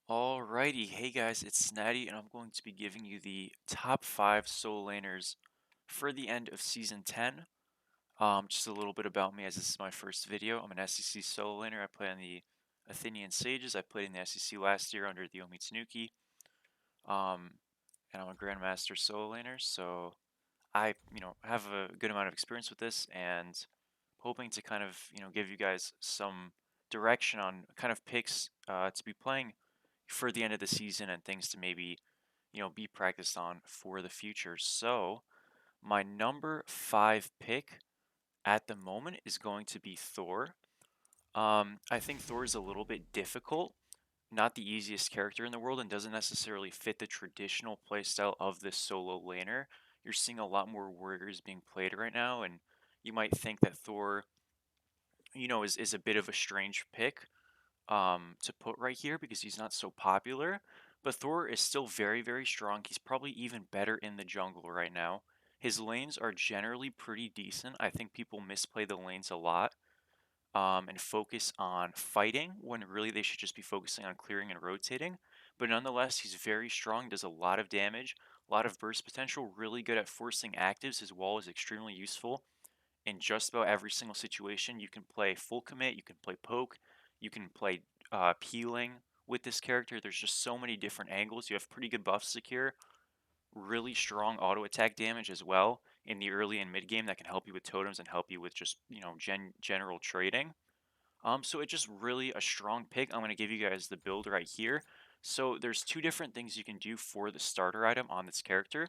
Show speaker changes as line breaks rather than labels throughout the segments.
Alrighty, hey guys, it's Snatty, and I'm going to be giving you the top 5 solo laners for the end of Season 10. Just a little bit about me, as this is my first video. I'm an SEC solo laner. I play on the Athenian Sages. I played in the SEC last year under the Omi Tanuki. Um, and I'm a Grandmaster solo laner, so I, have a good amount of experience with this, and hoping to kind of, give you guys some direction on kind of picks to be playing for the end of the season and things to maybe, be practiced on for the future. So, my number 5 pick at the moment is going to be Thor. I think Thor is a little bit difficult, not the easiest character in the world, and doesn't necessarily fit the traditional playstyle of this solo laner. You're seeing a lot more warriors being played right now, and you might think that Thor, is a bit of a strange pick to put right here because he's not so popular. But Thor is still very, very strong. He's probably even better in the jungle right now. His lanes are generally pretty decent. I think people misplay the lanes a lot and focus on fighting when really they should just be focusing on clearing and rotating. But nonetheless, he's very strong, does a lot of damage, a lot of burst potential, really good at forcing actives. His wall is extremely useful in just about every single situation. You can play full commit, you can play poke, you can play peeling with this character. There's just so many different angles. You have pretty good buffs secure, really strong auto attack damage as well in the early and mid game that can help you with totems and help you with just general trading. So it's just really a strong pick. I'm going to give you guys the build right here. So there's two different things you can do for the starter item on this character.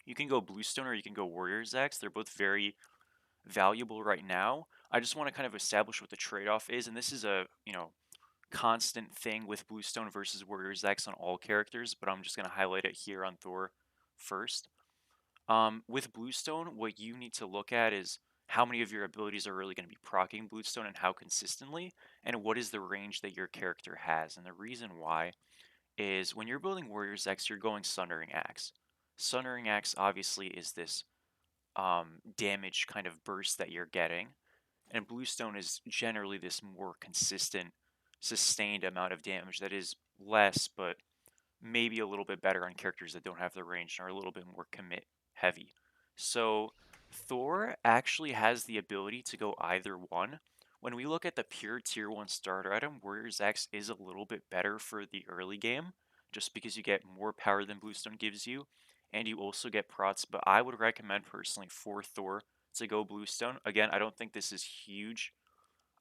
You can go Bluestone or you can go Warrior's Axe. They're both very valuable right now. I just want to kind of establish what the trade-off is, and this is a, constant thing with Bluestone versus Warrior's Axe on all characters, but I'm just going to highlight it here on Thor first. With Bluestone, what you need to look at is how many of your abilities are really going to be proccing Bluestone and how consistently, and what is the range that your character has. And the reason why is when you're building Warrior's Axe, you're going Sundering Axe. Sundering Axe obviously is this damage kind of burst that you're getting. And Bluestone is generally this more consistent, sustained amount of damage that is less, but maybe a little bit better on characters that don't have the range and are a little bit more commit heavy. So Thor actually has the ability to go either one. When we look at the pure tier 1 starter item, Warrior's Axe is a little bit better for the early game, just because you get more power than Bluestone gives you, and you also get prots, but I would recommend personally for Thor to go Bluestone. Again, I don't think this is huge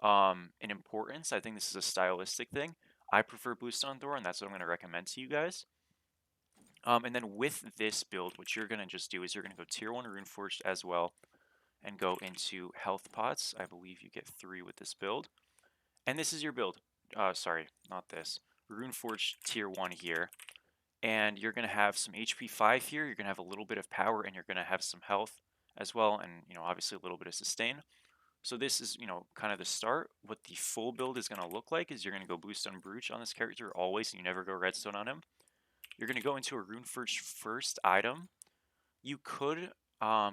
in importance. I think this is a stylistic thing. I prefer Bluestone Thor, and that's what I'm going to recommend to you guys. And then with this build, what you're going to just do is you're going to go tier 1 Runeforged as well and go into health pots. I believe you get 3 with this build. And this is your build. Sorry, not this. Runeforged tier 1 here. And you're going to have some HP 5 here. You're going to have a little bit of power, and you're going to have some health as well, and obviously a little bit of sustain. So this is, kind of the start. What the full build is going to look like is you're going to go Bluestone Brooch on this character always, and you never go Redstone on him. You're going to go into a Runeforged first item. You could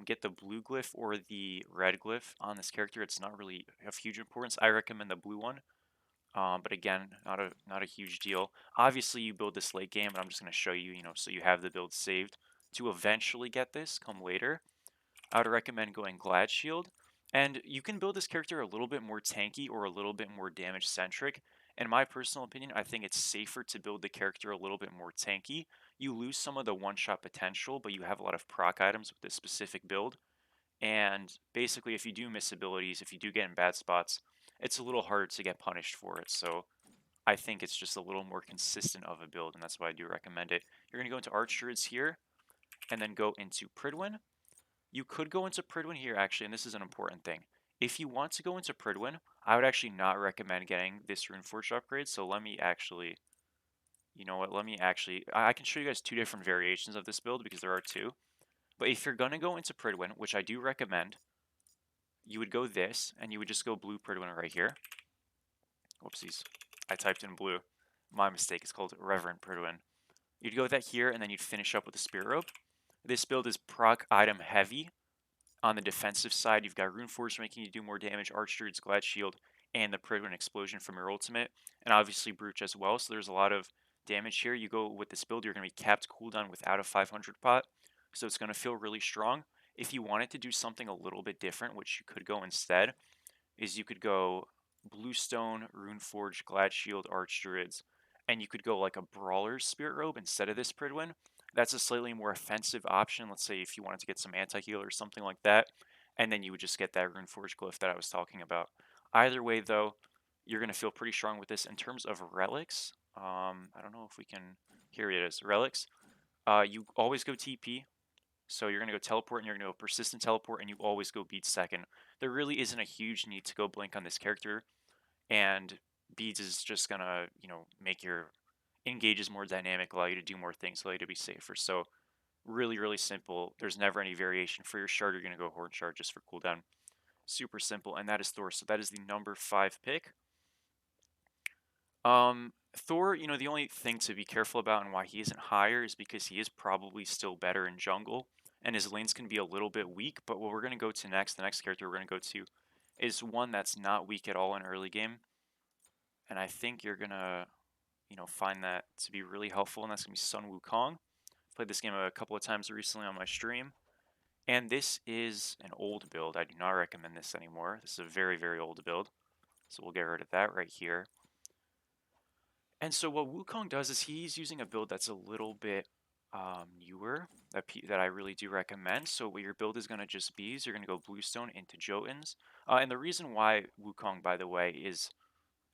get the blue glyph or the red glyph on this character. It's not really of huge importance. I recommend the blue one. But again, not a huge deal. Obviously, you build this late game, but I'm just going to show you, so you have the build saved to eventually get this come later. I would recommend going Glad Shield. And you can build this character a little bit more tanky or a little bit more damage centric. In my personal opinion, I think it's safer to build the character a little bit more tanky. You lose some of the one-shot potential, but you have a lot of proc items with this specific build. And basically, if you do miss abilities, if you do get in bad spots, it's a little harder to get punished for it. So I think it's just a little more consistent of a build, and that's why I do recommend it. You're going to go into Archdruids here, and then go into Pridwin. You could go into Pridwin here, actually, and this is an important thing. If you want to go into Pridwin, I would actually not recommend getting this Runeforged upgrade, so let me actually, I can show you guys two different variations of this build, because there are two. But if you're going to go into Pridwin, which I do recommend, you would go this, and you would just go blue Pridwin right here. Whoopsies. I typed in blue. My mistake. It's called Reverend Pridwin. You'd go with that here, and then you'd finish up with the Spirit Robe. This build is proc item heavy. On the defensive side, you've got Runeforged making you do more damage, Archdruids, Glad Shield, and the Pridwin explosion from your ultimate, and obviously Brooch as well. So there's a lot of damage here. You go with this build, you're going to be capped cooldown without a 500 pot, so it's going to feel really strong. If you wanted to do something a little bit different, which you could go instead, is you could go Bluestone, Runeforge, Glad Shield, Arch Druids, and you could go like a Brawler's Spirit Robe instead of this Pridwin. That's a slightly more offensive option. Let's say if you wanted to get some anti-heal or something like that, and then you would just get that Runeforge glyph that I was talking about. Either way, though, you're going to feel pretty strong with this. In terms of relics, I don't know if we can, here it is, relics. You always go TP, so you're going to go teleport, and you're going to go persistent teleport, and you always go beads second. There really isn't a huge need to go blink on this character, and beads is just going to, make your engages more dynamic, allow you to do more things, allow you to be safer. So really, really simple. There's never any variation. For your shard, you're going to go Horn Shard just for cooldown. Super simple, and that is Thor. So that is the number 5 pick. Thor, the only thing to be careful about and why he isn't higher is because he is probably still better in jungle, and his lanes can be a little bit weak. But what we're going to go to next, the next character we're going to go to, is one that's not weak at all in early game, and I think you're going to, find that to be really helpful, and that's going to be Sun Wukong. Played this game a couple of times recently on my stream, and this is an old build. I do not recommend this anymore. This is a very, very old build, so we'll get rid of that right here. And so what Wukong does is he's using a build that's a little bit newer that I really do recommend. So what your build is going to just be is you're going to go Bluestone into Jotuns. And the reason why Wukong, by the way, is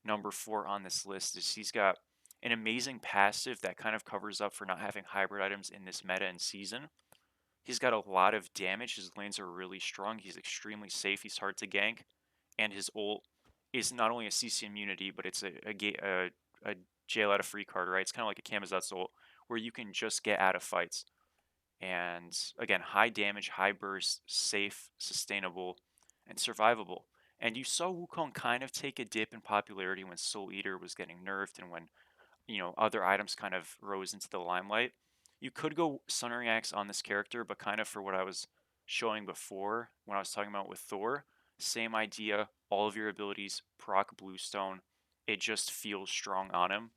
number 4 on this list is he's got an amazing passive that kind of covers up for not having hybrid items in this meta and season. He's got a lot of damage. His lanes are really strong. He's extremely safe. He's hard to gank. And his ult is not only a CC immunity, but it's a jail out of free card, right? It's kind of like a Camazot's ult, where you can just get out of fights. And again, high damage, high burst, safe, sustainable, and survivable. And you saw Wukong kind of take a dip in popularity when Soul Eater was getting nerfed and when other items kind of rose into the limelight. You could go Sunring Axe on this character, but kind of for what I was showing before when I was talking about with Thor, same idea. All of your abilities proc Bluestone. It just feels strong on him.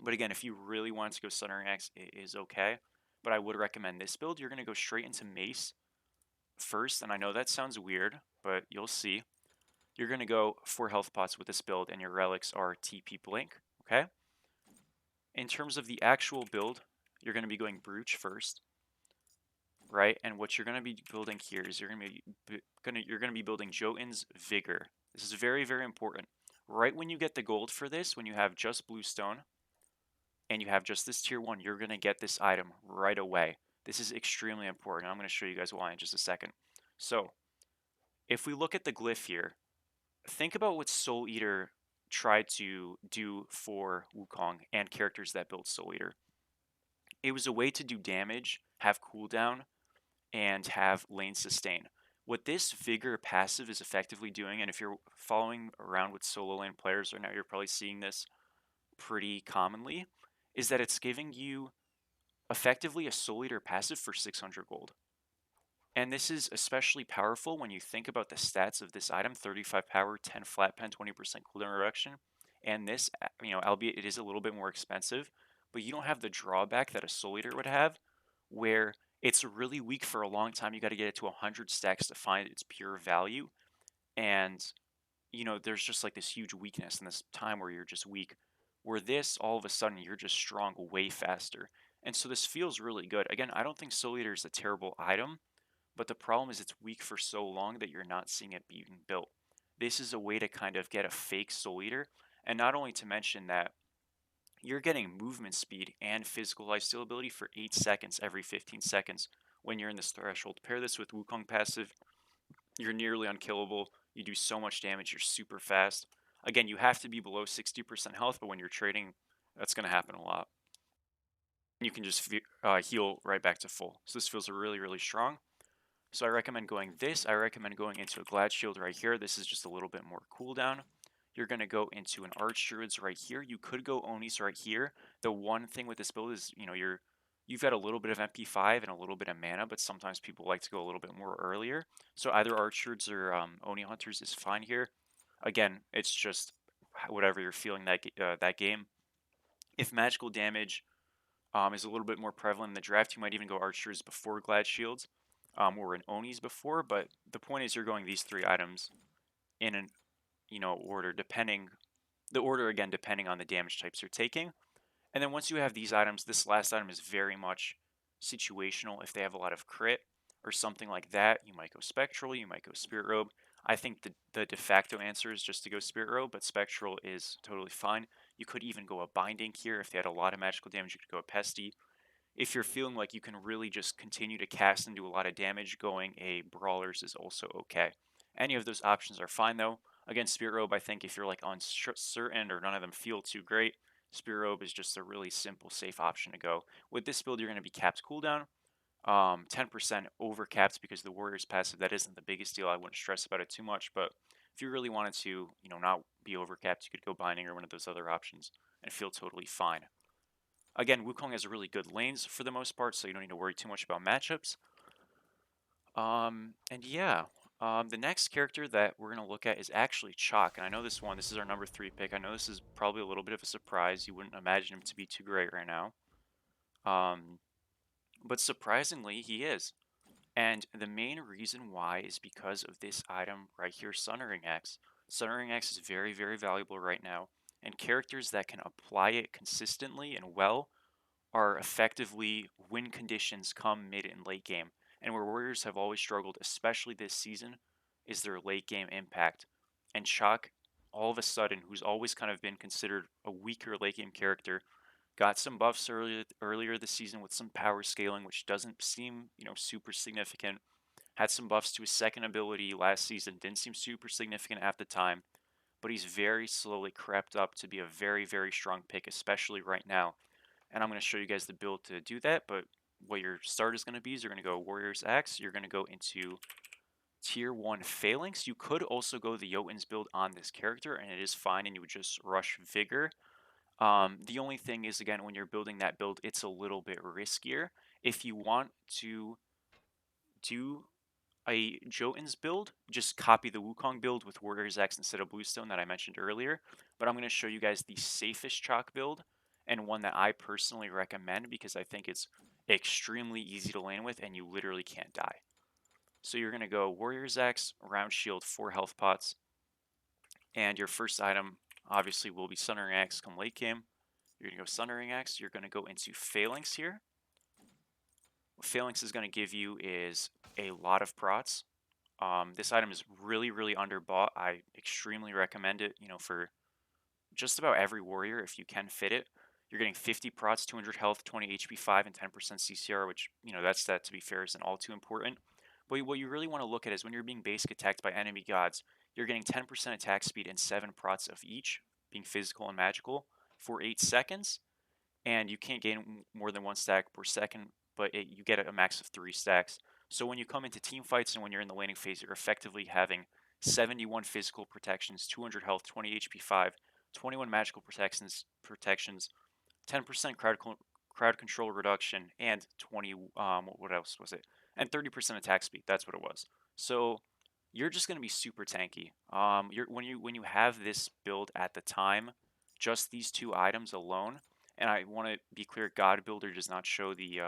But again, if you really want to go Sunring Axe, it is okay. But I would recommend this build. You're going to go straight into Mace first, and I know that sounds weird, but you'll see. You're going to go 4 health pots with this build, and your relics are TP Blink, okay? In terms of the actual build, you're going to be going Brooch first, right? And what you're going to be building here is you're going to be building Jotun's Vigor. This is very, very important. Right when you get the gold for this, when you have just Bluestone and you have just this tier 1, you're going to get this item right away. This is extremely important. I'm going to show you guys why in just a second. So, if we look at the glyph here, think about what Soul Eater tried to do for Wukong and characters that built Soul Eater. It was a way to do damage, have cooldown, and have lane sustain. What this Vigor passive is effectively doing, and if you're following around with solo lane players right now, you're probably seeing this pretty commonly, is that it's giving you effectively a Soul Eater passive for 600 gold. And this is especially powerful when you think about the stats of this item: 35 power, 10 flat pen, 20% cooldown reduction. And this, albeit it is a little bit more expensive, but you don't have the drawback that a Soul Eater would have, where it's really weak for a long time. You got to get it to 100 stacks to find its pure value. And, there's just like this huge weakness in this time where you're just weak. Where this, all of a sudden, you're just strong way faster. And so this feels really good. Again, I don't think Soul Eater is a terrible item, but the problem is it's weak for so long that you're not seeing it being built. This is a way to kind of get a fake Soul Eater, and not only to mention that you're getting movement speed and physical lifesteal ability for 8 seconds every 15 seconds when you're in this threshold. Pair this with Wukong passive, you're nearly unkillable. You do so much damage, you're super fast. Again, you have to be below 60% health, but when you're trading, that's going to happen a lot. You can just heal right back to full. So this feels really, really strong. So I recommend going this. I recommend going into a Glad Shield right here. This is just a little bit more cooldown. You're going to go into an Arch Druids right here. You could go Onis right here. The one thing with this build is, you've got a little bit of MP5 and a little bit of mana, but sometimes people like to go a little bit more earlier. So either Arch Druids or Oni Hunters is fine here. Again, it's just whatever you're feeling that game. If magical damage is a little bit more prevalent in the draft, you might even go archers before glad shields, or an onis before. But the point is, you're going these three items in an order, depending the order again depending on the damage types you're taking. And then once you have these items, this last item is very much situational. If they have a lot of crit or something like that, you might go Spectral, you might go Spirit Robe. I think the de facto answer is just to go Spirit Robe, but Spectral is totally fine. You could even go a Binding here. If they had a lot of magical damage, you could go a Pesty. If you're feeling like you can really just continue to cast and do a lot of damage, going a Brawlers is also okay. Any of those options are fine though. Again, Spirit Robe, I think if you're like uncertain or none of them feel too great, Spirit Robe is just a really simple, safe option to go. With this build, you're going to be capped cooldown, 10% over capped because the Warrior's passive, that isn't the biggest deal. I wouldn't stress about it too much, but if you really wanted to, not be over capped, you could go Binding or one of those other options and feel totally fine. Again, Wukong has really good lanes for the most part, so you don't need to worry too much about matchups. And yeah, the next character that we're going to look at is actually Chaac. And I know this one, this is our number 3 pick. I know this is probably a little bit of a surprise. You wouldn't imagine him to be too great right now. But surprisingly, he is. And the main reason why is because of this item right here, Sunnering Axe. Sunnering Axe is very, very valuable right now. And characters that can apply it consistently and well are effectively win conditions come mid and late game. And where Warriors have always struggled, especially this season, is their late game impact. And Chaac, all of a sudden, who's always kind of been considered a weaker late game character, got some buffs earlier this season with some power scaling, which doesn't seem, super significant. Had some buffs to his second ability last season, didn't seem super significant at the time, but he's very slowly crept up to be a very, very strong pick, especially right now. And I'm going to show you guys the build to do that, but what your start is going to be is you're going to go Warriors Axe, you're going to go into Tier 1 Phalanx. You could also go the Jotun's build on this character, and it is fine, and you would just rush Vigor. The only thing is, again, when you're building that build, it's a little bit riskier. If you want to do a Jotun's build, just copy the Wukong build with Warriors X instead of Bluestone that I mentioned earlier. But I'm going to show you guys the safest Chaac build and one that I personally recommend because I think it's extremely easy to lane with and you literally can't die. So you're going to go Warriors X, Round Shield, 4 health pots, and your first item obviously will be Sunnering Axe come late game. You're going to go Sunnering Axe, you're going to go into Phalanx here. What Phalanx is going to give you is a lot of prots. This item is really, really underbought. I extremely recommend it, for just about every warrior if you can fit it. You're getting 50 prots, 200 health, 20 HP 5, and 10% CCR, which, that to be fair isn't all too important. But what you really want to look at is when you're being basic attacked by enemy gods, you're getting 10% attack speed and 7 prots of each, being physical and magical, for 8 seconds. And you can't gain more than 1 stack per second, but you get a max of 3 stacks. So when you come into team fights and when you're in the laning phase, you're effectively having 71 physical protections, 200 health, 20 HP 5, 21 magical protections, 10% crowd control reduction, and 20 what else was it? And 30% attack speed. That's what it was. So you're just going to be super tanky. When you have this build at the time, just these 2 items alone, and I want to be clear, God Builder does not show the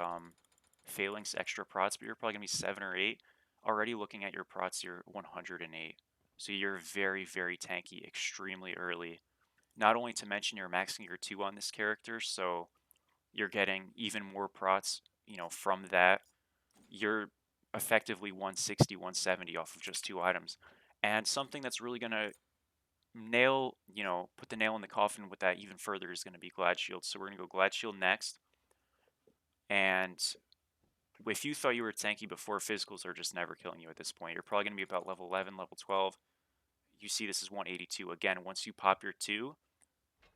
Phalanx extra prots, but you're probably going to be 7 or 8. Already looking at your prots, you're 108. So you're very, very tanky extremely early. Not only to mention you're maxing your 2 on this character, so you're getting even more prots, from that. You're effectively 160, 170 off of just 2 items. And something that's really going to put the nail in the coffin with that even further is going to be Glad Shield. So we're going to go Glad Shield next. And if you thought you were tanky before, physicals are just never killing you at this point. You're probably going to be about level 11, level 12. You see this is 182. Again, once you pop your 2,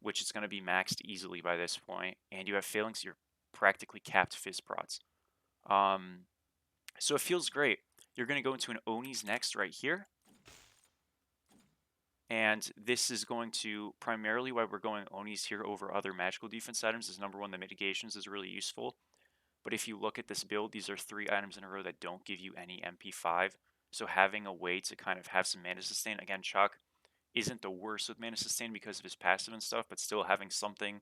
which is going to be maxed easily by this point, and you have Phalanx, you're practically capped Fizz prots. So it feels great. You're going to go into an Oni's next right here. And this is going to primarily why we're going Oni's here over other magical defense items is number 1, the mitigations is really useful. But if you look at this build, these are 3 items in a row that don't give you any MP5. So having a way to kind of have some mana sustain, again, Chaac isn't the worst with Mana Sustain because of his passive and stuff, but still having something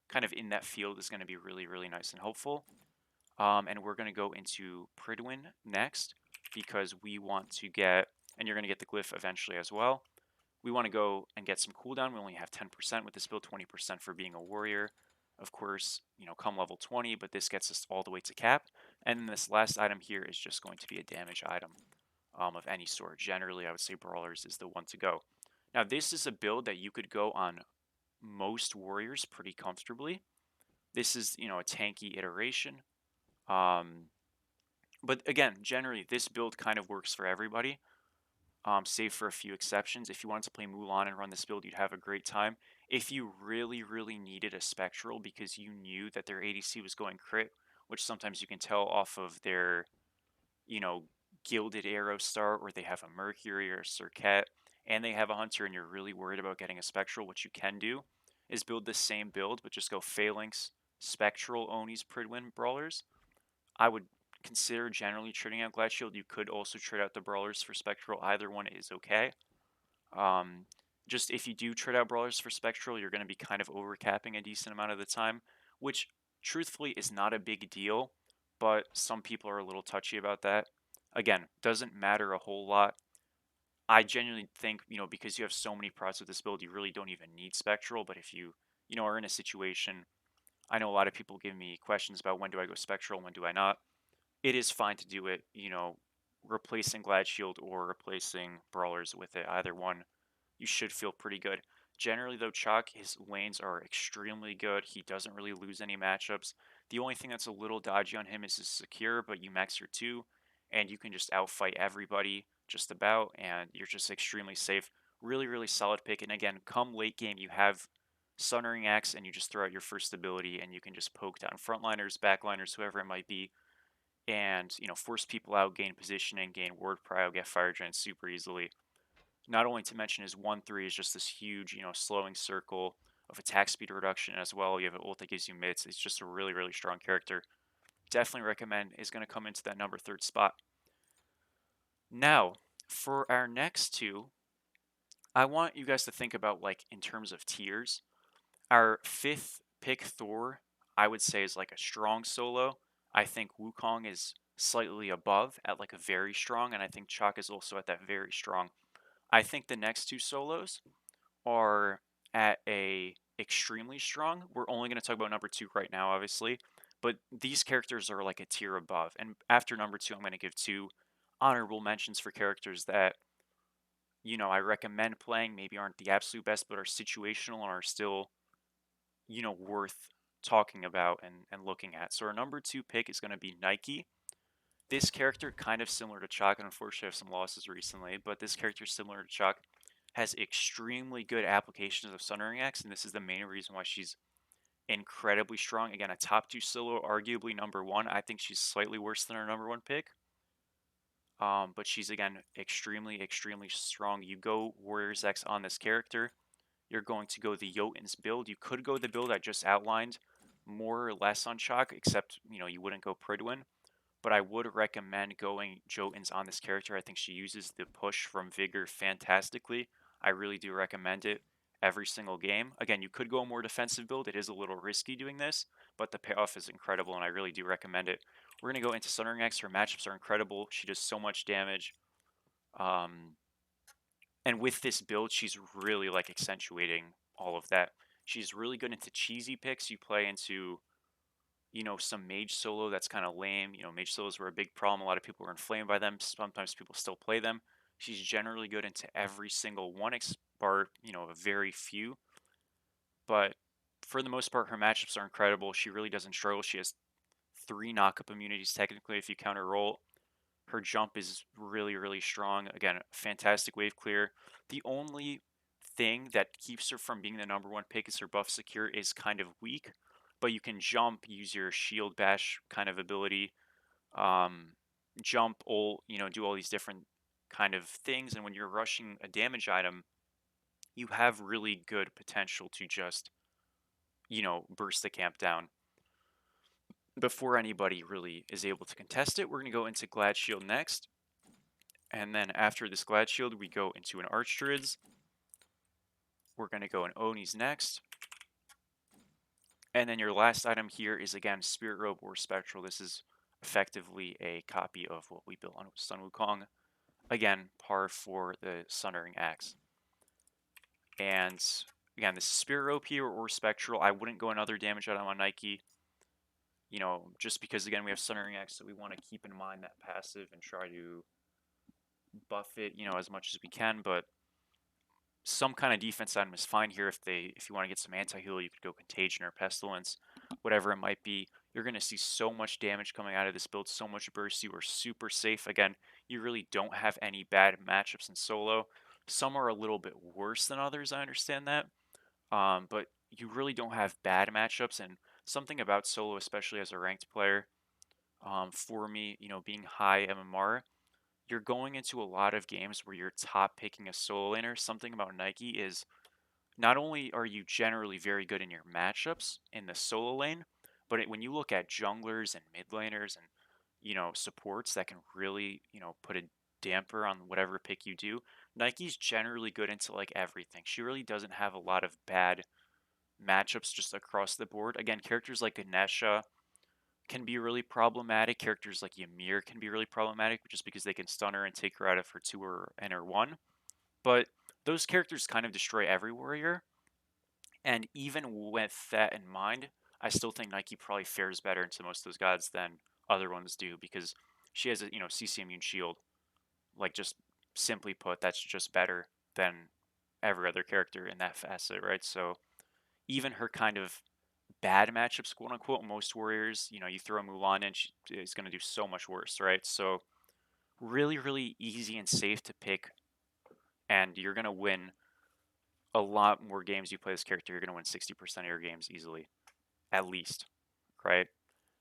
kind of in that field is going to be really, really nice and helpful. And we're going to go into Pridwin next because we want to get, and you're going to get the glyph eventually as well. We want to go and get some cooldown. We only have 10% with this build, 20% for being a warrior. Of course, come level 20, but this gets us all the way to cap. And then this last item here is just going to be a damage item of any sort. Generally, I would say Brawlers is the one to go. Now, this is a build that you could go on most warriors pretty comfortably. This is, a tanky iteration. But again, generally, this build kind of works for everybody, save for a few exceptions. If you wanted to play Mulan and run this build, you'd have a great time. If you really, really needed a Spectral because you knew that their ADC was going crit, which sometimes you can tell off of their, you know, Gilded Arrow start, or they have a Mercury or a Circuit, and they have a Hunter, and you're really worried about getting a Spectral, what you can do is build the same build, but just go Phalanx, Spectral, Onis, Pridwin, Brawlers. I would consider generally trading out Glad Shield. You could also trade out the Brawlers for Spectral. Either one is okay. Just if you do trade out Brawlers for Spectral, you're going to be kind of overcapping a decent amount of the time, which truthfully is not a big deal, but some people are a little touchy about that. Again, doesn't matter a whole lot. I genuinely think, because you have so many procs with this build, you really don't even need Spectral, but if you, are in a situation, I know a lot of people give me questions about when do I go Spectral, when do I not. It is fine to do it, replacing Glad Shield or replacing Brawlers with it. Either one, you should feel pretty good. Generally, though, Chaac, his lanes are extremely good. He doesn't really lose any matchups. The only thing that's a little dodgy on him is his secure, but you max your 2, and you can just outfight everybody just about, and you're just extremely safe. Really, really solid pick. And again, come late game, you have Sundering Axe, and you just throw out your first ability, and you can just poke down frontliners, backliners, whoever it might be, and force people out, gain positioning, gain ward prio, get fire giant super easily. Not only to mention his 1-3 is just this huge slowing circle of attack speed reduction as well. You have an ult that gives you mids. It's just a really, really strong character. Definitely recommend. Is going to come into that number 3rd spot. Now, for our next two, I want you guys to think about like in terms of tiers. Our 5th pick, Thor, I would say is like a strong solo. I think Wukong is slightly above at like a very strong, and I think Chaac is also at that very strong. I think the next two solos are at a extremely strong. We're only going to talk about number 2 right now, obviously, but these characters are like a tier above. And after number 2, I'm going to give 2 honorable mentions for characters that I recommend playing, maybe aren't the absolute best, but are situational and are still worth talking about and looking at. So our number 2 pick is going to be Nike. This character, kind of similar to Chaac, and unfortunately have some losses recently, but this character, similar to Chaac, has extremely good applications of Sundering Axe, and this is the main reason why she's incredibly strong. Again, a top 2 solo, arguably number 1. I think she's slightly worse than our number 1 pick. But she's, again, extremely, extremely strong. You go Warriors X on this character, you're going to go the Jotun's build. You could go the build I just outlined, more or less on Chaac, except, you wouldn't go Pridwin. But I would recommend going Jotun's on this character. I think she uses the push from Vigor fantastically. I really do recommend it every single game. Again, you could go a more defensive build. It is a little risky doing this, but the payoff is incredible, and I really do recommend it. We're going to go into Sundering X. Her matchups are incredible. She does so much damage. And with this build, she's really like accentuating all of that. She's really good into cheesy picks. You play into some mage solo that's kind of lame. Mage solos were a big problem. A lot of people were inflamed by them. Sometimes people still play them. She's generally good into every single one, bar, a very few. But for the most part, her matchups are incredible. She really doesn't struggle. She has 3 knock-up immunities, technically, if you counter roll. Her jump is really, really strong. Again, fantastic wave clear. The only thing that keeps her from being the number 1 pick is her buff secure is kind of weak, but you can jump, use your shield bash kind of ability, jump, ult, do all these different kind of things. And when you're rushing a damage item, you have really good potential to just, burst the camp down before anybody really is able to contest it. We're going to go into Glad Shield next. And then after this Glad Shield, we go into an Archdruids. We're going to go in Oni's next. And then your last item here is, again, Spirit Robe or Spectral. This is effectively a copy of what we built on Sun Wukong. Again, par for the Sundering Axe. And again, this is Spirit Robe here or Spectral. I wouldn't go another damage item on Nike. You know, just because, again, we have Sundering Axe, so we want to keep in mind that passive and try to buff it, you know, as much as we can. But some kind of defense item is fine here. If you want to get some anti-heal, you could go Contagion or Pestilence, whatever it might be. You're going to see so much damage coming out of this build, so much burst. You are super safe. Again, you really don't have any bad matchups in solo. Some are a little bit worse than others, I understand that. But you really don't have bad matchups. And something about solo, especially as a ranked player, for me, you know, being high MMR, you're going into a lot of games where you're top picking a solo laner. Something about Nike is not only are you generally very good in your matchups in the solo lane, but when you look at junglers and mid laners and, you know, supports that can really, you know, put a damper on whatever pick you do, Nike's generally good into like everything. She really doesn't have a lot of bad matchups just across the board. Again, characters like Ganesha can be really problematic. Characters like Ymir can be really problematic just because they can stun her and take her out of her 2 or enter 1. But those characters kind of destroy every warrior. And even with that in mind, I still think Nike probably fares better into most of those gods than other ones do because she has a, you know, CC immune shield. Like, just simply put, that's just better than every other character in that facet, right? So even her kind of bad matchups, quote unquote, most warriors, you know, you throw Mulan in, she is going to do so much worse, right? So really, really easy and safe to pick, and you're going to win a lot more games you play this character. You're going to win 60% of your games easily, at least, right?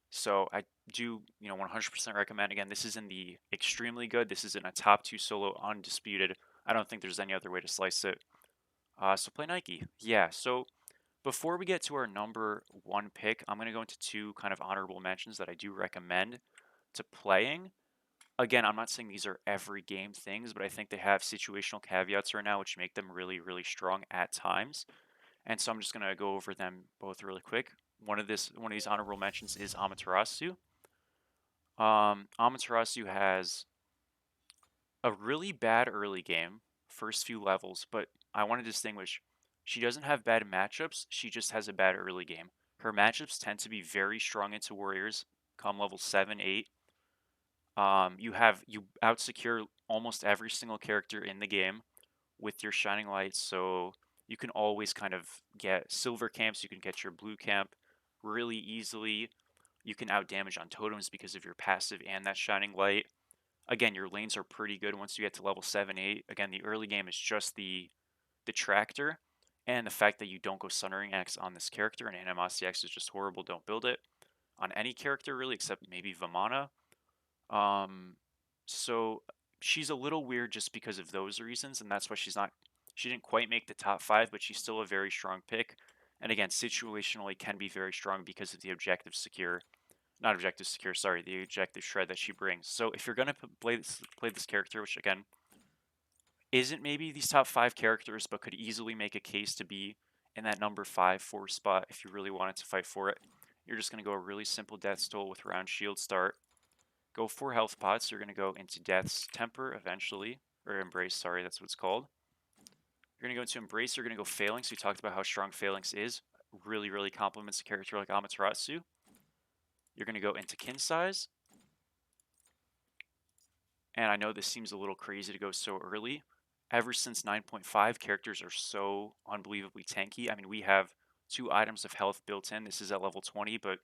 So I do, you know, 100% recommend. Again, this is in the extremely good. This is in a top 2 solo, undisputed. I don't think there's any other way to slice it. So play Nike. Yeah, so before we get to our number 1 pick, I'm going to go into 2 kind of honorable mentions that I do recommend to playing. Again, I'm not saying these are every game things, but I think they have situational caveats right now, which make them really, really strong at times. And so I'm just going to go over them both really quick. One of these honorable mentions is Amaterasu. Amaterasu has a really bad early game, first few levels, but I want to distinguish. She doesn't have bad matchups, she just has a bad early game. Her matchups tend to be very strong into warriors, come level 7, 8. You outsecure almost every single character in the game with your Shining Light, so you can always kind of get silver camps, you can get your blue camp really easily. You can outdamage on totems because of your passive and that Shining Light. Again, your lanes are pretty good once you get to level 7, 8. Again, the early game is just the detractor, and the fact that you don't go Sundering Axe on this character and Animosity Axe is just horrible. Don't build it on any character really, except maybe Vamana. Um, so she's a little weird just because of those reasons, and that's why she didn't quite make the top 5, but she's still a very strong pick. And again, situationally can be very strong because of the objective secure, not objective secure, sorry, the objective shred that she brings. So if you're gonna play this character, which again isn't maybe these top 5 characters, but could easily make a case to be in that number 5, 4 spot if you really wanted to fight for it, you're just gonna go a really simple Death Stole with round shield start. Go 4 health pots. You're going to go into Death's Temper eventually, or Embrace, sorry, that's what it's called. You're going to go into Embrace. You're going to go Phalanx. We talked about how strong Phalanx is. Really, really complements a character like Amaterasu. You're going to go into Kin Size. And I know this seems a little crazy to go so early. Ever since 9.5, characters are so unbelievably tanky. I mean, we have 2 items of health built in. This is at level 20, but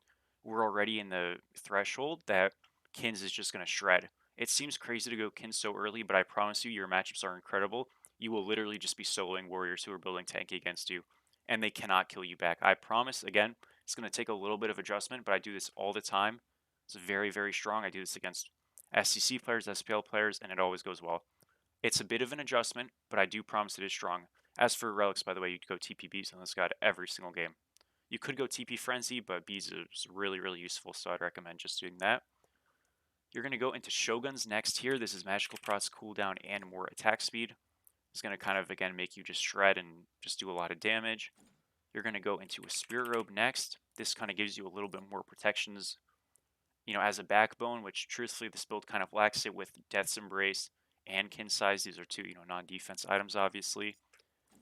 we're already in the threshold that Kins is just going to shred. It seems crazy to go Kins so early, but I promise you, your matchups are incredible. You will literally just be soloing warriors who are building tanky against you, and they cannot kill you back. I promise, again, it's going to take a little bit of adjustment, but I do this all the time. It's very, very strong. I do this against SCC players, SPL players, and it always goes well. It's a bit of an adjustment, but I do promise it is strong. As for relics, by the way, you'd go TP Bees on this god every single game. You could go TP Frenzy, but Bees is really, really useful, so I'd recommend just doing that. You're going to go into Shoguns next here. This is Magical Procs, cooldown, and more attack speed. It's going to kind of, again, make you just shred and just do a lot of damage. You're going to go into a Spirit Robe next. This kind of gives you a little bit more protections, as a backbone, which truthfully this build kind of lacks it with Death's Embrace and Kin Size. These are two, non-defense items, obviously.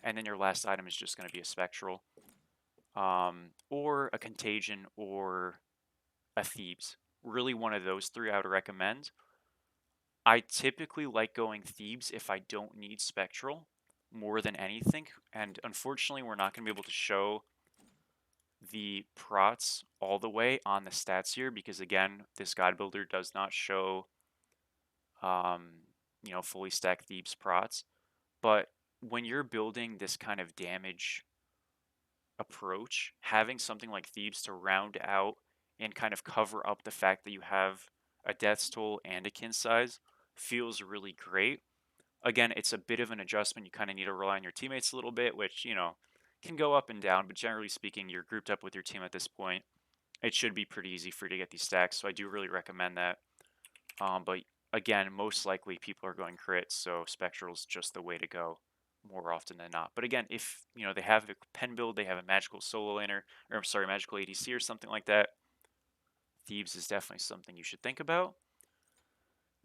And then your last item is just going to be a Spectral, or a Contagion, or a Thebes. Really one of those three I would recommend. I typically like going Thebes if I don't need Spectral more than anything. And unfortunately, we're not going to be able to show the prots all the way on the stats here because, again, this God Builder does not show, fully stacked Thebes prots. But when you're building this kind of damage approach, having something like Thebes to round out and kind of cover up the fact that you have a Death's Toll and a Kin Size feels really great. Again, it's a bit of an adjustment. You kind of need to rely on your teammates a little bit, which, can go up and down. But generally speaking, you're grouped up with your team at this point. It should be pretty easy for you to get these stacks. So I do really recommend that. But again, most likely people are going crit, so Spectral's just the way to go more often than not. But again, if they have a pen build, they have a magical solo laner, or I'm sorry, magical ADC or something like that, Thebes is definitely something you should think about.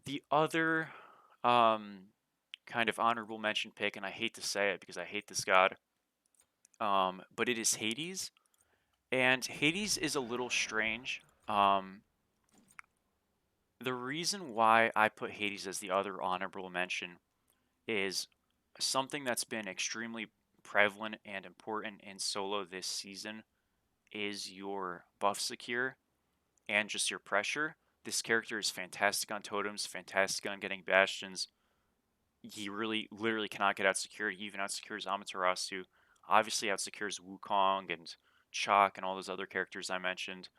The other kind of honorable mention pick, and I hate to say it because I hate this god, but it is Hades. And Hades is a little strange. The reason why I put Hades as the other honorable mention is something that's been extremely prevalent and important in solo this season is your buff secure and just your pressure. This character is fantastic on totems, fantastic on getting bastions. He really, literally cannot get out secured. He even out secures Amaterasu. Obviously out secures Wukong and Chaac and all those other characters I mentioned.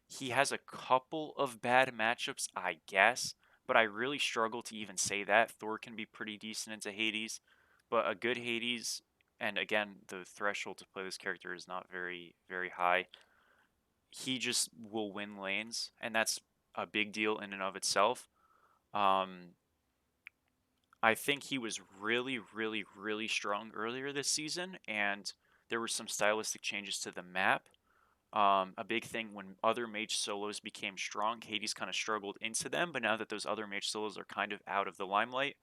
He has a couple of bad matchups, I guess, but I really struggle to even say that. Thor can be pretty decent into Hades, but a good Hades, and again, the threshold to play this character is not very, very high. He just will win lanes, and that's a big deal in and of itself. I think he was really, really, really strong earlier this season, and there were some stylistic changes to the map. A big thing when other mage solos became strong, Hades kind of struggled into them, but now that those other mage solos are kind of out of the limelight,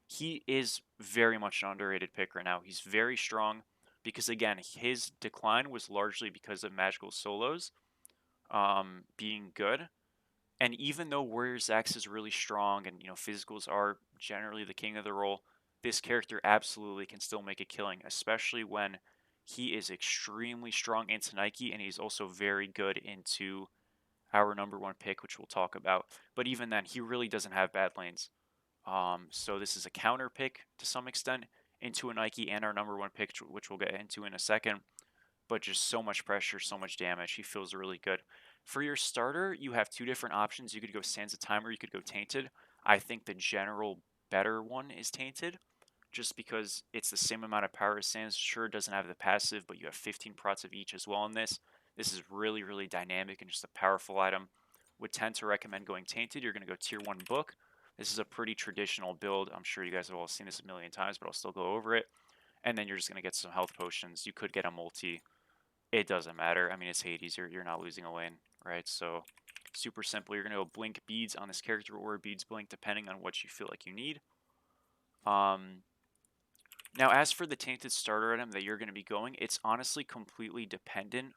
he is very much an underrated pick right now. He's very strong because, again, his decline was largely because of magical solos being good. And even though Warriors X is really strong and, physicals are generally the king of the role, this character absolutely can still make a killing, especially when he is extremely strong into Nike and he's also very good into our number one pick, which we'll talk about. But even then, he really doesn't have bad lanes. So this is a counter pick to some extent into a Nike and our number one pick, which we'll get into in a second. But just so much pressure, so much damage. He feels really good. For your starter, you have two different options. You could go Sands of Time or you could go Tainted. I think the general better one is Tainted, just because it's the same amount of power as Sands. Sure, it doesn't have the passive, but you have 15 prots of each as well in this. This is really, really dynamic and just a powerful item. Would tend to recommend going Tainted. You're going to go Tier 1 Book. This is a pretty traditional build. I'm sure you guys have all seen this a million times, but I'll still go over it. And then you're just going to get some health potions. You could get a multi. It doesn't matter. I mean, it's Hades. You're not losing a lane, right? So super simple. You're going to go Blink Beads on this character or Beads Blink, depending on what you feel like you need. Now, as for the Tainted starter item that you're going to be going, it's honestly completely dependent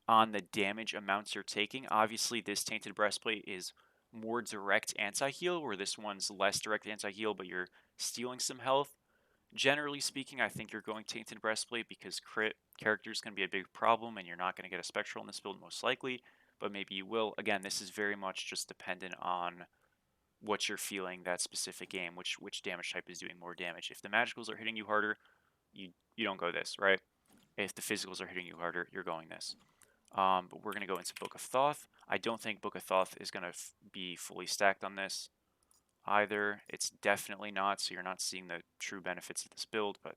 on the damage amounts you're taking. Obviously, this Tainted Breastplate is more direct anti-heal, where this one's less direct anti-heal, but you're stealing some health. Generally speaking, I think you're going Tainted Breastplate because crit characters can be a big problem and you're not going to get a Spectral in this build most likely, but maybe you will. Again, this is very much just dependent on what you're feeling that specific game, which damage type is doing more damage. If the magicals are hitting you harder, you don't go this, right? If the physicals are hitting you harder, you're going this. But we're going to go into Book of Thoth. I don't think Book of Thoth is going to be fully stacked on this either. It's definitely not, so you're not seeing the true benefits of this build, but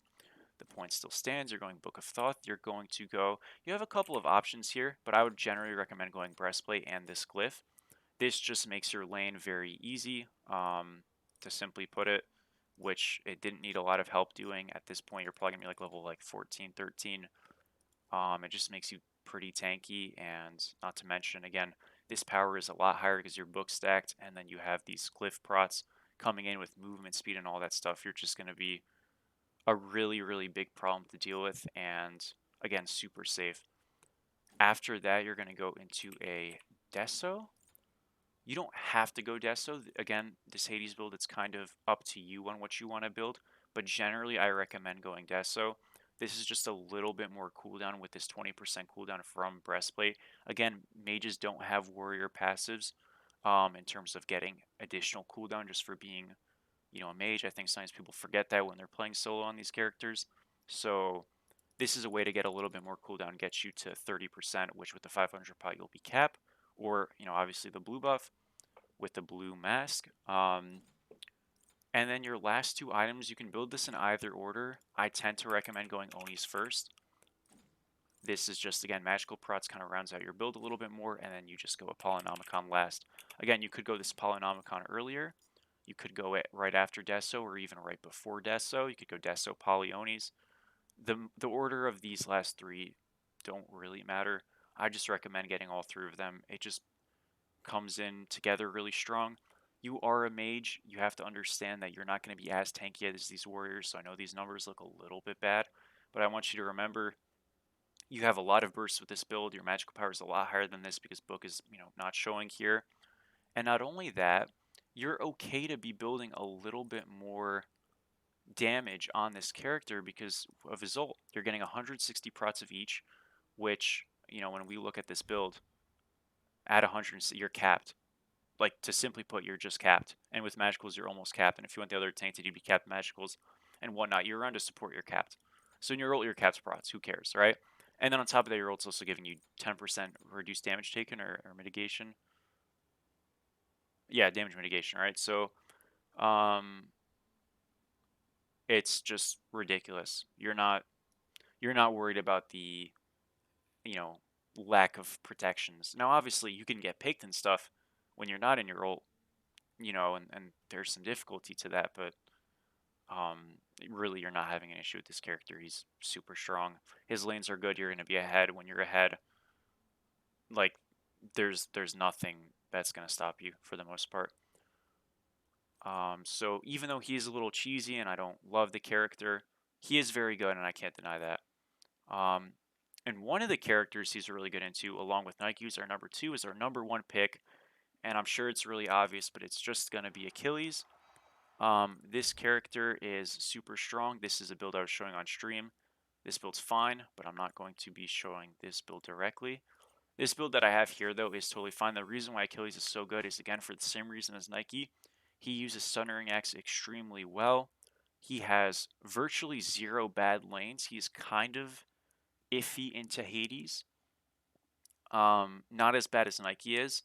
the point still stands. You're going Book of Thoth. You're going to go... You have a couple of options here, but I would generally recommend going Breastplate and this Glyph. This just makes your lane very easy, to simply put it. which it didn't need a lot of help doing. At this point, you're probably gonna be like level like 14, 13. It just makes you pretty tanky, and not to mention, again, this power is a lot higher because you're book stacked, and then you have these cliff prots coming in with movement speed and all that stuff. You're just gonna be a really, really big problem to deal with, and again, super safe. After that, you're gonna go into a Deso. You don't have to go Deso. Again, this Hades build, it's kind of up to you on what you want to build, but generally I recommend going Deso. This is just a little bit more cooldown with this 20% cooldown from Breastplate. Again, mages don't have warrior passives in terms of getting additional cooldown just for being, a mage. I think sometimes people forget that when they're playing solo on these characters. So this is a way to get a little bit more cooldown, get you to 30%, which with the 500 pot you'll be cap, or obviously the blue buff with the blue mask. And then your last two items, you can build this in either order. I tend to recommend going Onis first. This is just, again, magical prots kind of rounds out your build a little bit more, and then you just go Apollonomicon last. Again, you could go this Apollonomicon earlier. You could go it right after Deso, or even right before Deso. You could go Deso, Poly, Onis. The order of these last three don't really matter. I just recommend getting all three of them. It just comes in together really strong. You are a mage. You have to understand that you're not going to be as tanky as these warriors. So I know these numbers look a little bit bad, but I want you to remember you have a lot of bursts with this build. Your magical power is a lot higher than this because book is, not showing here. And not only that, you're okay to be building a little bit more damage on this character because of his ult. You're getting 160 prots of each, which, when we look at this build, at 100, you're capped. Like, to simply put, you're just capped. And with magicals, you're almost capped. And if you went the other tainted, you'd be capped magicals and whatnot. You're around to support your capped. So in your ult, you're capped prots. Who cares, right? And then on top of that, your ult's also giving you 10% reduced damage taken or mitigation. Yeah, damage mitigation, right? So, it's just ridiculous. You're not worried about the, you know, lack of protections. Now, obviously, you can get picked and stuff when you're not in your ult, and there's some difficulty to that, but really, you're not having an issue with this character. He's super strong. His lanes are good. You're going to be ahead. When you're ahead, like, there's nothing that's going to stop you for the most part. So even though he's a little cheesy and I don't love the character, he is very good, and I can't deny that. Um, and one of the characters he's really good into, along with Nike, who's our number two, is our number one pick. And I'm sure it's really obvious, but it's just going to be Achilles. This character is super strong. This is a build I was showing on stream. This build's fine, but I'm not going to be showing this build directly. This build that I have here, though, is totally fine. The reason why Achilles is so good is, again, for the same reason as Nike. He uses Sundering Axe extremely well. He has virtually zero bad lanes. He's kind of iffy into Hades. Not as bad as Nike is.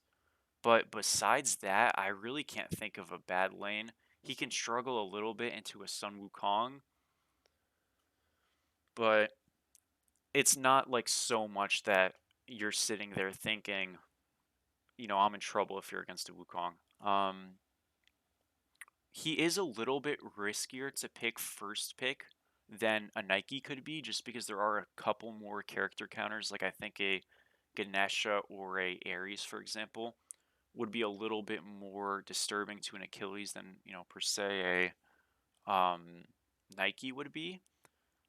But besides that, I really can't think of a bad lane. He can struggle a little bit into a Sun Wukong, but it's not like so much that you're sitting there thinking, I'm in trouble if you're against a Wukong. He is a little bit riskier to pick first pick than a Nike could be, just because there are a couple more character counters. Like I think a Ganesha or a Ares, for example, would be a little bit more disturbing to an Achilles than per se a Nike would be.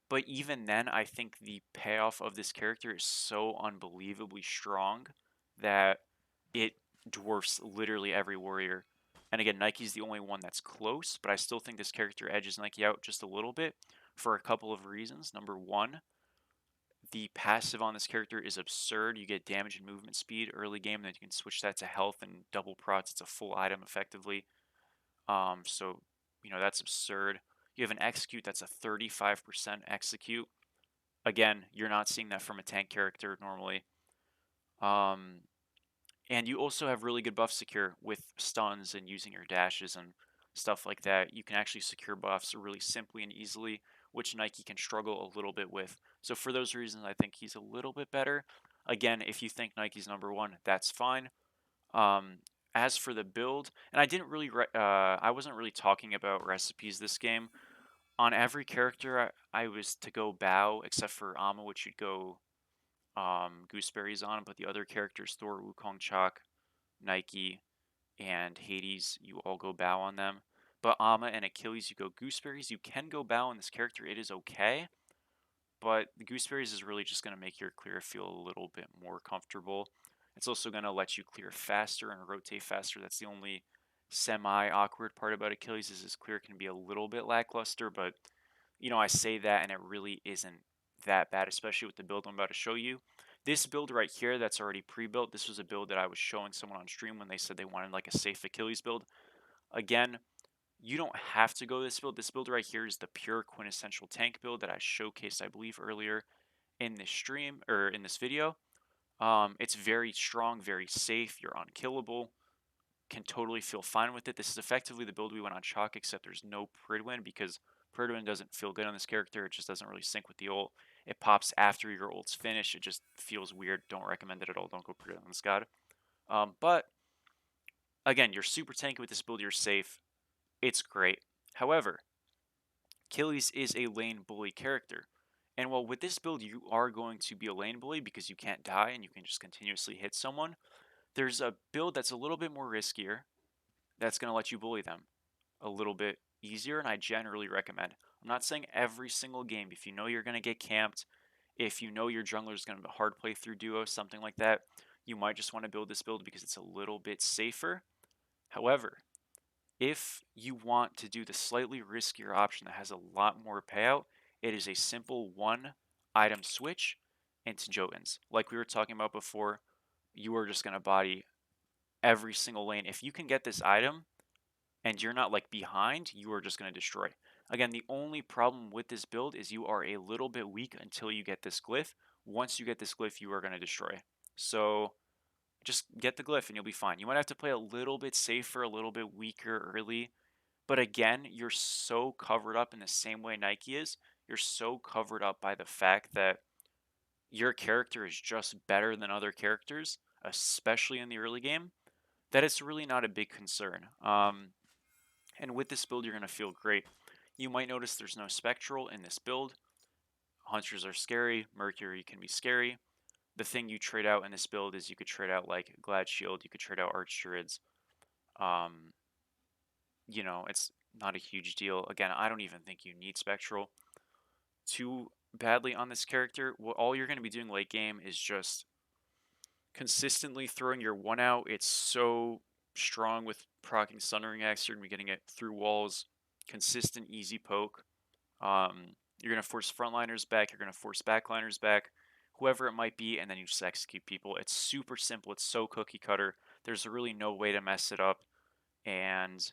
But even then, I think the payoff of this character is so unbelievably strong that it dwarfs literally every warrior. And again, Nike's the only one that's close, but I still think this character edges Nike out just a little bit for a couple of reasons. Number one, the passive on this character is absurd. You get damage and movement speed early game, then you can switch that to health and double prots. It's a full item effectively. So that's absurd. You have an execute that's a 35% execute. Again, you're not seeing that from a tank character normally. And you also have really good buff secure with stuns and using your dashes and stuff like that. You can actually secure buffs really simply and easily, which Nike can struggle a little bit with. So for those reasons, I think he's a little bit better. Again, if you think Nike's number one, that's fine. Um, as for the build, and I didn't really, I wasn't really talking about recipes this game. On every character, I was to go bow, except for Ama, which you'd go gooseberries on, but the other characters, Thor, Wukong, Chaac, Nike, and Hades, you all go bow on them. But Ama and Achilles, you go gooseberries. You can go bow on this character. It is okay. But the gooseberries is really just going to make your clear feel a little bit more comfortable. It's also going to let you clear faster and rotate faster. That's the only semi-awkward part about Achilles is his clear can be a little bit lackluster, but I say that and it really isn't that bad, especially with the build I'm about to show you. This build right here that's already pre-built, this was a build that I was showing someone on stream when they said they wanted like a safe Achilles build. Again, you don't have to go this build. This build right here is the pure quintessential tank build that I showcased, I believe, earlier in this stream or in this video. It's very strong, very safe. You're unkillable. Can totally feel fine with it. This is effectively the build we went on Chaac, except there's no Pridwin because Pridwin doesn't feel good on this character. It just doesn't really sync with the ult. It pops after your ult's finished. It just feels weird. Don't recommend it at all. Don't go Pridwin on this god. But again, you're super tanky with this build. You're safe. It's great. However, Achilles is a lane bully character. And while with this build you are going to be a lane bully because you can't die and you can just continuously hit someone, there's a build that's a little bit more riskier that's going to let you bully them a little bit easier, and I generally recommend. I'm not saying every single game. If you know you're going to get camped, if you know your jungler is going to hard play through duo, something like that, you might just want to build this build because it's a little bit safer. However, if you want to do the slightly riskier option that has a lot more payout, it is a simple one item switch into Jotuns. Like we were talking about before, you are just going to body every single lane. If you can get this item and you're not like behind, you are just going to destroy. Again, the only problem with this build is you are a little bit weak until you get this glyph. Once you get this glyph, you are going to destroy. So just get the glyph and you'll be fine. You might have to play a little bit safer, a little bit weaker early, but again, you're so covered up in the same way Nike is. You're so covered up by the fact that your character is just better than other characters, especially in the early game, that it's really not a big concern. And with this build, you're going to feel great. You might notice there's no Spectral in this build. Hunters are scary. Mercury can be scary. The thing you trade out in this build is you could trade out like Glad Shield. You could trade out Arch Druids. Um, it's not a huge deal. Again, I don't even think you need Spectral too badly on this character. All you're going to be doing late game is just consistently throwing your one out. It's so strong with proccing Sundering Axe. You're going to be getting it through walls. Consistent, easy poke. You're going to force frontliners back. You're going to force backliners back. Whoever it might be, and then you just execute people. It's super simple. It's so cookie cutter. There's really no way to mess it up. And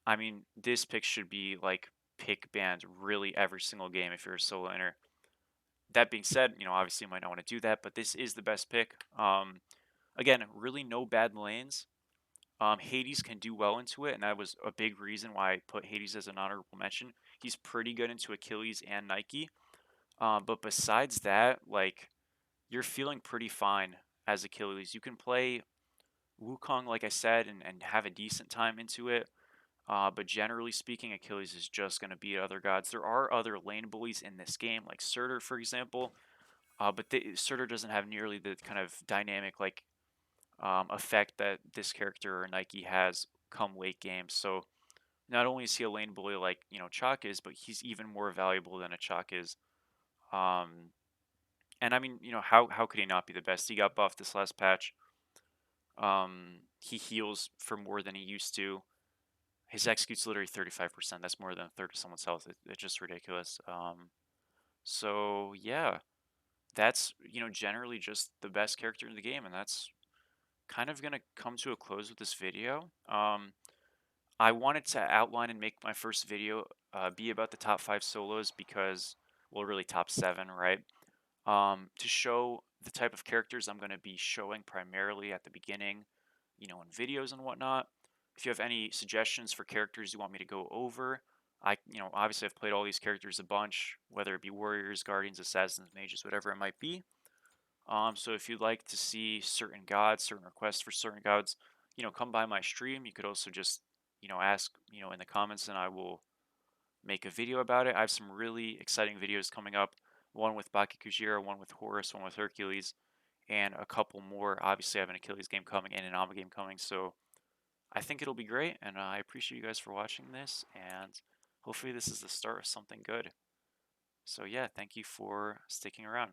I mean, this pick should be like pick banned really every single game if you're a solo laner. That being said, obviously you might not want to do that, but this is the best pick. Again, really no bad lanes. Hades can do well into it, and that was a big reason why I put Hades as an honorable mention. He's pretty good into Achilles and Nike. But besides that, like, you're feeling pretty fine as Achilles. You can play Wukong, like I said, and have a decent time into it. But generally speaking, Achilles is just going to beat other gods. There are other lane bullies in this game, like Surtur, for example. But Surtur doesn't have nearly the kind of dynamic like effect that this character or Nike has come late game. So not only is he a lane bully like Chaac is, but he's even more valuable than a Chaac is. Um, and I mean, how could he not be the best? He got buffed this last patch. He heals for more than he used to. His execute's literally 35%. That's more than a third of someone's health. It's just ridiculous. So yeah, that's generally just the best character in the game, and that's kind of gonna come to a close with this video. I wanted to outline and make my first video be about the top 5 solos because, well, really top 7, right? To show the type of characters I'm going to be showing primarily at the beginning, in videos and whatnot. If you have any suggestions for characters you want me to go over, obviously I've played all these characters a bunch, whether it be warriors, guardians, assassins, mages, whatever it might be. So if you'd like to see certain gods, certain requests for certain gods, come by my stream. You could also just, ask, in the comments, and I will make a video about it. I have some really exciting videos coming up. One with Baki Kujira, one with Horus, one with Hercules, and a couple more. Obviously, I have an Achilles game coming and an Ama game coming, so I think it'll be great. And I appreciate you guys for watching this, and hopefully this is the start of something good. So yeah, thank you for sticking around.